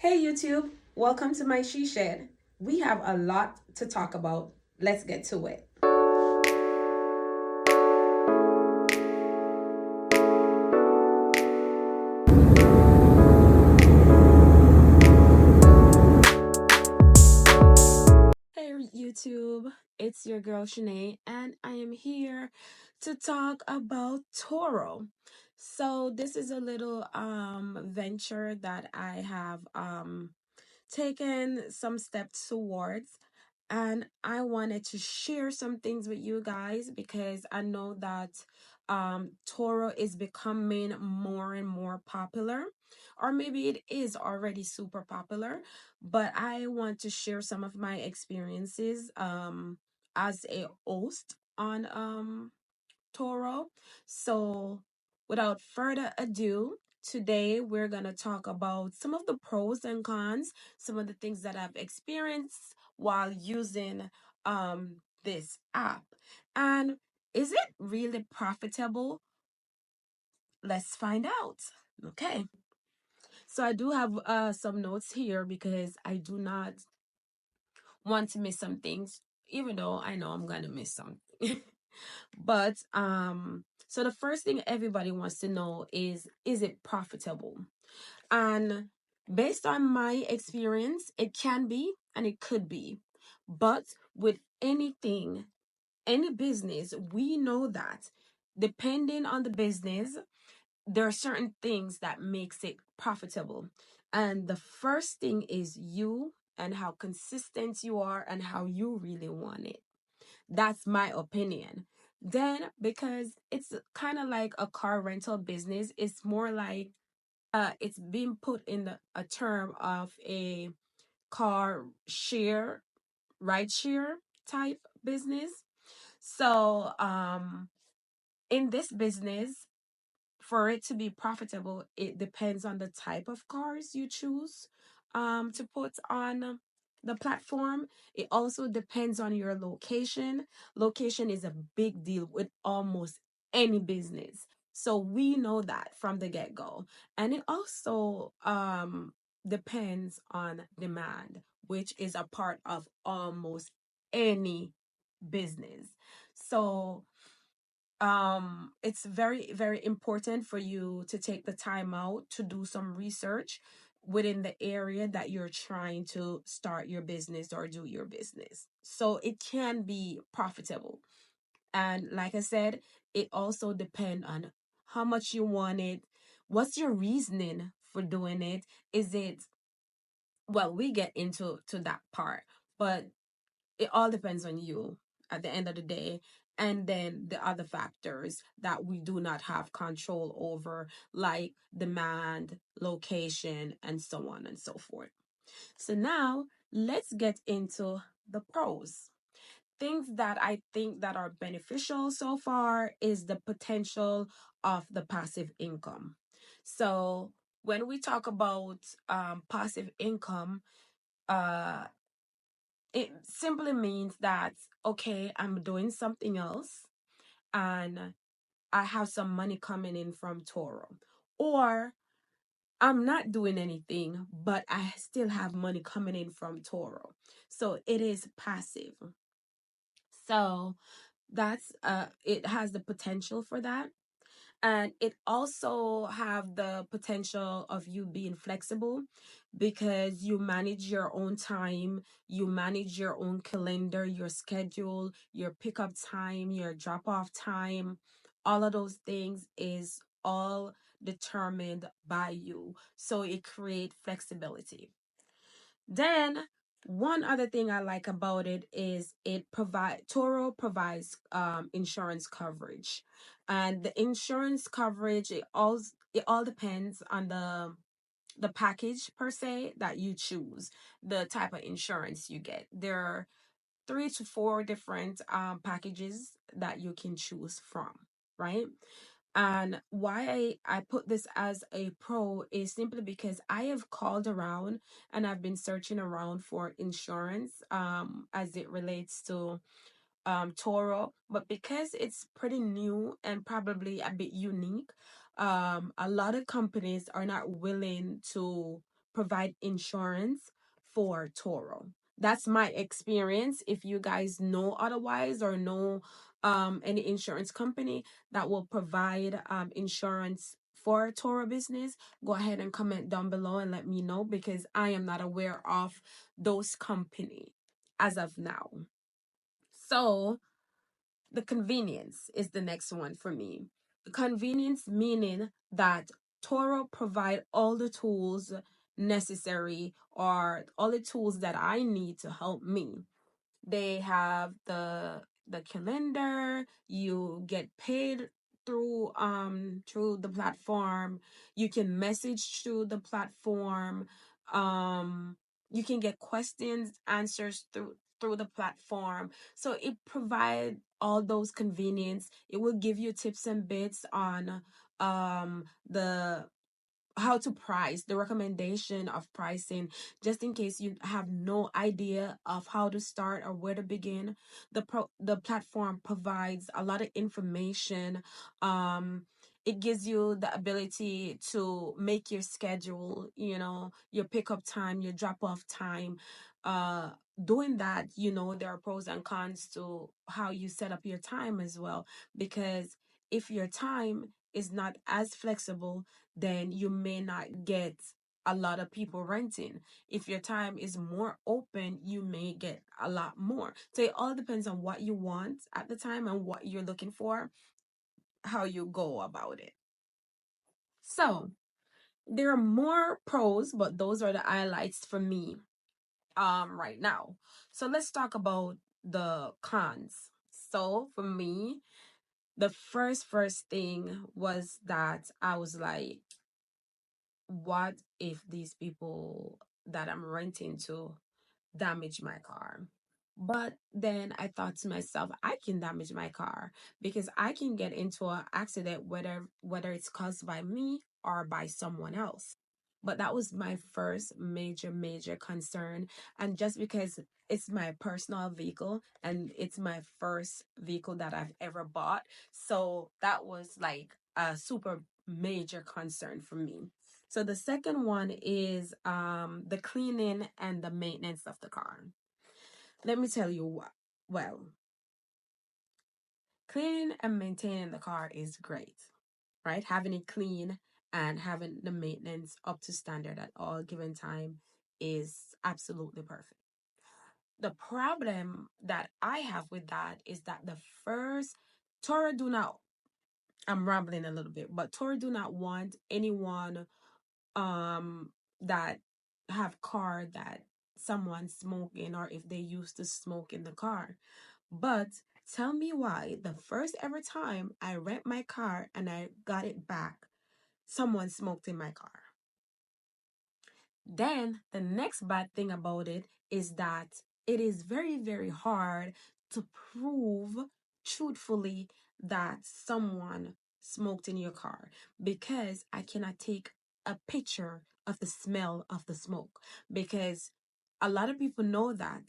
Hey YouTube, welcome to my she shed. We have a lot to talk about. Let's get to it. Hey YouTube, it's your girl Shanae, and I am here to talk about Turo. So this is a little venture that I have taken some steps towards, and I wanted to share some things with you guys because I know that Toro is becoming more and more popular, or maybe it is already super popular, but I want to share some of my experiences as a host on Toro. So, without further ado, today we're going to talk about some of the pros and cons, some of the things that I've experienced while using this app. And is it really profitable? Let's find out. Okay. So I do have some notes here because I do not want to miss some things, even though I know I'm going to miss something. But so the first thing everybody wants to know is it profitable? And based on my experience, it can be and it could be. But with anything, any business, we know that depending on the business, there are certain things that makes it profitable. And the first thing is you and how consistent you are and how you really want it. That's my opinion. Then, because it's kind of like a car rental business, it's more like it's being put in a term of a car share, ride share type business. So, in this business, for it to be profitable, it depends on the type of cars you choose to put on the platform. It also depends on your location. Location is a big deal with almost any business. So we know that from the get-go. And it also depends on demand, which is a part of almost any business. So it's very important for you to take the time out to do some research within the area that you're trying to start your business or do your business, so it can be profitable. And like I said, it also depends on how much you want it, what's your reasoning for doing it. Is it, well, we get into that part, but it all depends on you at the end of the day. And then the other factors that we do not have control over, like demand, location, and so on and so forth. So now let's get into the pros. Things that I think that are beneficial so far is the potential of the passive income. So when we talk about passive income, uh it simply means that, okay, I'm doing something else and I have some money coming in from Toro. Or I'm not doing anything, but I still have money coming in from Toro. So it is passive. So that's it has the potential for that. And it also have the potential of you being flexible because you manage your own time, you manage your own calendar, your schedule, your pickup time, your drop off time. All of those things is all determined by you, so it create flexibility. Then one other thing I like about it is Toro provides insurance coverage. And the insurance coverage, it all depends on the package per se that you choose, the type of insurance you get. There are 3 to 4 different packages that you can choose from, right? And why I put this as a pro is simply because I have called around and I've been searching around for insurance as it relates to Toro, but because it's pretty new and probably a bit unique, a lot of companies are not willing to provide insurance for Turo. That's my experience. If you guys know otherwise or know any insurance company that will provide insurance for Toro business, go ahead and comment down below and let me know, because I am not aware of those company as of now. So the convenience is the next one for me. The convenience meaning that Toro provide all the tools necessary, or all the tools that I need to help me. They have the calendar. You get paid through the platform. You can message through the platform. um you can get questions answers through the platform. So it provide all those convenience. It will give you tips and bits on the how to price, the recommendation of pricing, just in case you have no idea of how to start or where to begin. The platform provides a lot of information. It gives you the ability to make your schedule, your pickup time, your drop off time. uh Doing that, there are pros and cons to how you set up your time as well, because if your time is not as flexible, then you may not get a lot of people renting. If your time is more open, you may get a lot more. So it all depends on what you want at the time and what you're looking for, how you go about it. So there are more pros, but those are the highlights for me right now. So let's talk about the cons. So for me, the first thing was that I was like, what if these people that I'm renting to damage my car? But then I thought to myself, I can damage my car, because I can get into an accident, whether it's caused by me or by someone else. But that was my first major concern. And just because it's my personal vehicle and it's my first vehicle that I've ever bought, so that was like a super major concern for me. So the second one is the cleaning and the maintenance of the car. Let me tell you what. Well, cleaning and maintaining the car is great, right? Having it clean and having the maintenance up to standard at all given time is absolutely perfect. The problem that I have with that is that the first Toro do not, I'm rambling a little bit, but Toro do not want anyone um that have car that someone smoking, or if they used to smoke in the car. But tell me why the first ever time I rent my car and I got it back, someone smoked in my car. Then the next bad thing about it is that it is very hard to prove truthfully that someone smoked in your car, because I cannot take a picture of the smell of the smoke, because a lot of people know that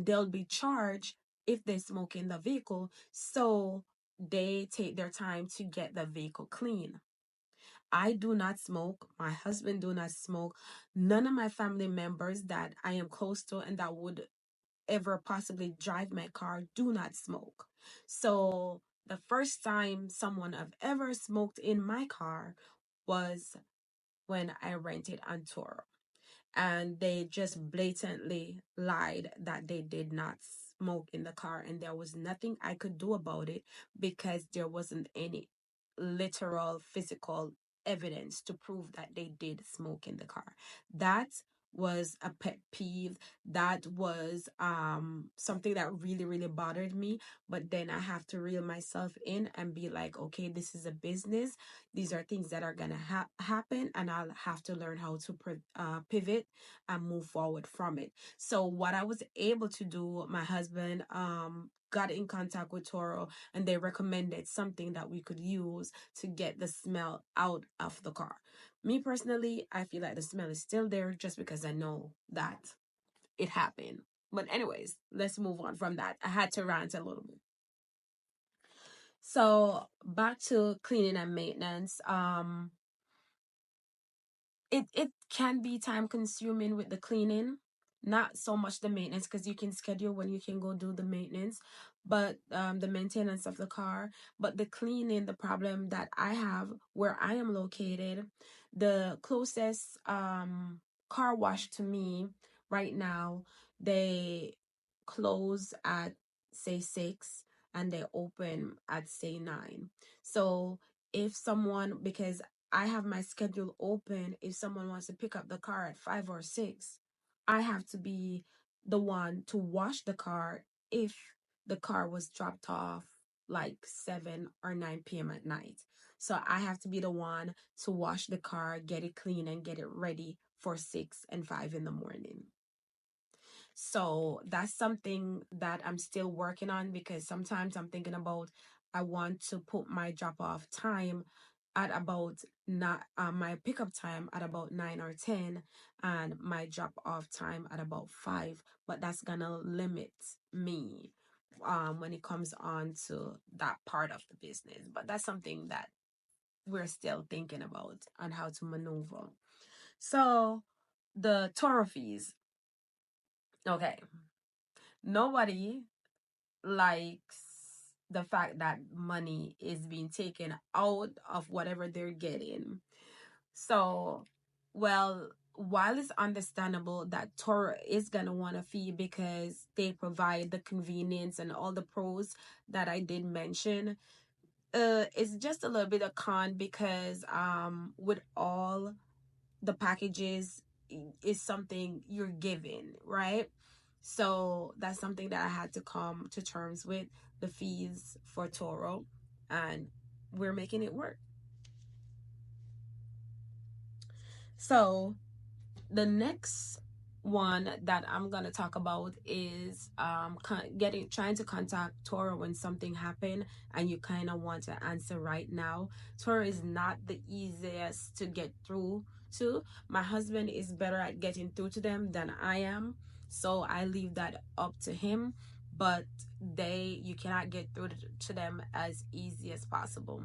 they'll be charged if they smoke in the vehicle, so they take their time to get the vehicle clean. I do not smoke. My husband do not smoke. None of my family members that I am close to and that would ever possibly drive my car do not smoke. So the first time someone have ever smoked in my car was when I rented on Turo, and they just blatantly lied that they did not smoke in the car, and there was nothing I could do about it, because there wasn't any literal physical evidence to prove that they did smoke in the car. That was a pet peeve. That was something that really bothered me. But then I have to reel myself in and be like, okay, this is a business. These are things that are gonna happen, and I'll have to learn how to pivot and move forward from it. So what I was able to do, my husband got in contact with Toro, and they recommended something that we could use to get the smell out of the car. Me personally, I feel like the smell is still there, just because I know that it happened. But anyways, let's move on from that. I had to rant a little bit. So back to cleaning and maintenance. it can be time consuming with the cleaning, not so much the maintenance, because you can schedule when you can go do the maintenance, but the maintenance of the car. But the cleaning, the problem that I have where I am located, the closest car wash to me right now, they close at say 6 and they open at say 9. So if someone, because I have my schedule open, if someone wants to pick up the car at 5 or 6, I have to be the one to wash the car if the car was dropped off like 7 or 9 p.m. at night. So I have to be the one to wash the car, get it clean, and get it ready for 6 and 5 in the morning. So that's something that I'm still working on, because sometimes I'm thinking about, I want to put my drop off time at about not my pickup time at about 9 or 10, and my drop off time at about 5. But that's gonna limit me when it comes on to that part of the business. But that's something that we're still thinking about on how to maneuver. So the Toro fees. Okay. Nobody likes the fact that money is being taken out of whatever they're getting. So, well, while it's understandable that Toro is gonna want a fee because they provide the convenience and all the pros that I did mention, it's just a little bit of con, because with all the packages is something you're given, right? So that's something that I had to come to terms with, the fees for Toro, and we're making it work. So the next one that I'm gonna talk about is trying to contact Toro when something happened and you kind of want to answer right now. Toro is not the easiest to get through to. My husband is better at getting through to them than I am, so I leave that up to him. But you cannot get through to them as easy as possible.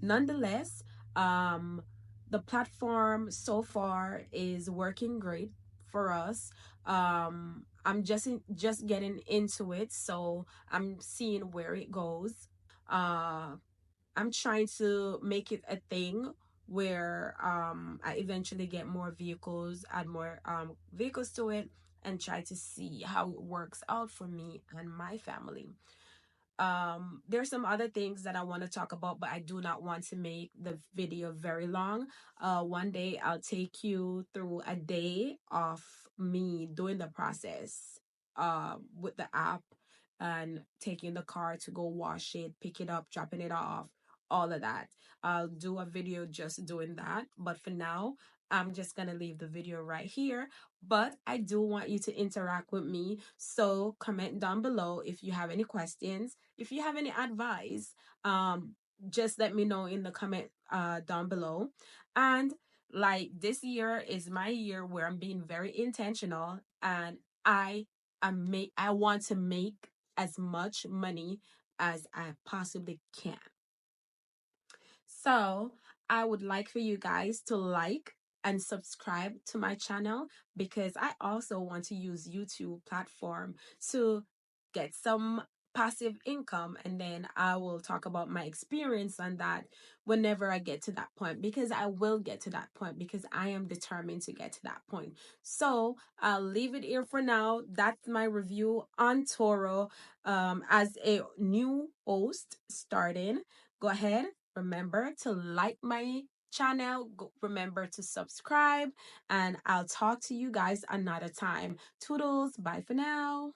Nonetheless, the platform so far is working great for us. I'm just getting into it, so I'm seeing where it goes. uh I'm trying to make it a thing where I eventually get more vehicles, add more vehicles to it, and try to see how it works out for me and my family. There's some other things that I want to talk about, but I do not want to make the video very long. One day I'll take you through a day of me doing the process with the app, and taking the car to go wash it, pick it up, dropping it off, all of that. I'll do a video just doing that, but for now I'm just gonna leave the video right here. But I do want you to interact with me. So comment down below if you have any questions, if you have any advice. Just let me know in the comment down below. And like, this year is my year where I'm being very intentional, and I want to make as much money as I possibly can. So I would like for you guys to like and subscribe to my channel, because I also want to use YouTube platform to get some passive income, and then I will talk about my experience on that whenever I get to that point, because I will get to that point, because I am determined to get to that point. So I'll leave it here for now. That's my review on Toro. As a new host starting, go ahead, remember to like my channel, remember to subscribe, and I'll talk to you guys another time. Toodles, bye for now.